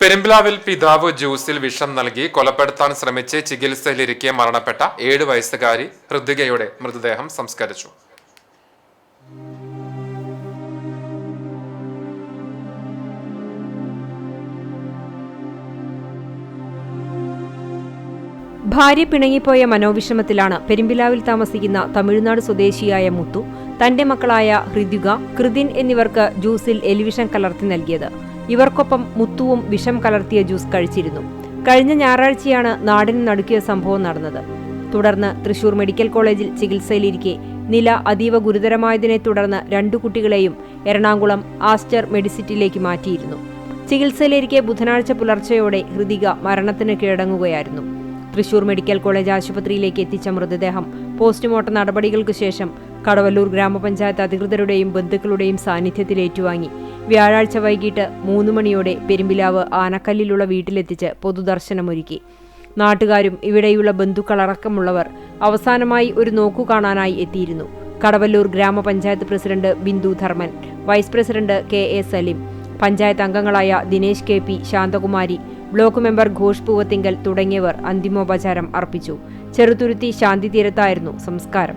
പെരുമ്പിലാവിൽ പിതാവ് ജ്യൂസിൽ വിഷം നൽകി കൊലപ്പെടുത്താൻ ശ്രമിച്ച് ചികിത്സയിലിരിക്കെ മരണപ്പെട്ട 7 വയസ്സുകാരി ഹൃദികയുടെ മൃതദേഹം സംസ്കരിച്ചു. ഭാര്യ പിണങ്ങിപ്പോയ മനോവിഷമത്തിലാണ് പെരുമ്പിലാവിൽ താമസിക്കുന്ന തമിഴ്നാട് സ്വദേശിയായ മുത്തു തന്റെ മക്കളായ ഹൃദിക, കൃതിൻ എന്നിവർക്ക് ജ്യൂസിൽ എലിവിഷം കലർത്തി നൽകിയത്. ഇവർക്കൊപ്പം മുത്തുവും വിഷം കലർത്തിയ ജ്യൂസ് കഴിച്ചിരുന്നു. കഴിഞ്ഞ ഞായറാഴ്ചയാണ് നാടിന് നടുക്കിയ സംഭവം നടന്നത്. തുടർന്ന് തൃശൂർ മെഡിക്കൽ കോളേജിൽ ചികിത്സയിലിരിക്കെ നില അതീവ ഗുരുതരമായതിനെ തുടർന്ന് 2 കുട്ടികളെയും എറണാകുളം ആസ്റ്റർ മെഡിസിറ്റിയിലേക്ക് മാറ്റിയിരുന്നു. ചികിത്സയിലിരിക്കെ ബുധനാഴ്ച പുലർച്ചെയോടെ ഹൃദിക മരണത്തിന് കീഴടങ്ങുകയായിരുന്നു. തൃശൂർ മെഡിക്കൽ കോളേജ് ആശുപത്രിയിലേക്ക് എത്തിച്ച മൃതദേഹം പോസ്റ്റ്മോർട്ടം നടപടികൾക്ക് ശേഷം കടവല്ലൂർ ഗ്രാമപഞ്ചായത്ത് അധികൃതരുടെയും ബന്ധുക്കളുടെയും സാന്നിധ്യത്തിൽ ഏറ്റുവാങ്ങി വ്യാഴാഴ്ച വൈകിട്ട് 3 മണിയോടെ പെരുമ്പിലാവ് ആനക്കല്ലിലുള്ള വീട്ടിലെത്തിച്ച് പൊതുദർശനമൊരുക്കി. നാട്ടുകാരും ഇവിടെയുള്ള ബന്ധുക്കളടക്കമുള്ളവർ അവസാനമായി ഒരു നോക്കു കാണാനായി എത്തിയിരുന്നു. Kadavallur grama panchayat president Bindu Dharman, vice president KA Saleem, panchayat അംഗങ്ങളായ Dinesh KP, Shanthakumari, block member Ghosh Poovathingal തുടങ്ങിയവർ അന്തിമോപചാരം അർപ്പിച്ചു. ചെറുതുരുത്തി ശാന്തി തീരത്തായിരുന്നു സംസ്കാരം.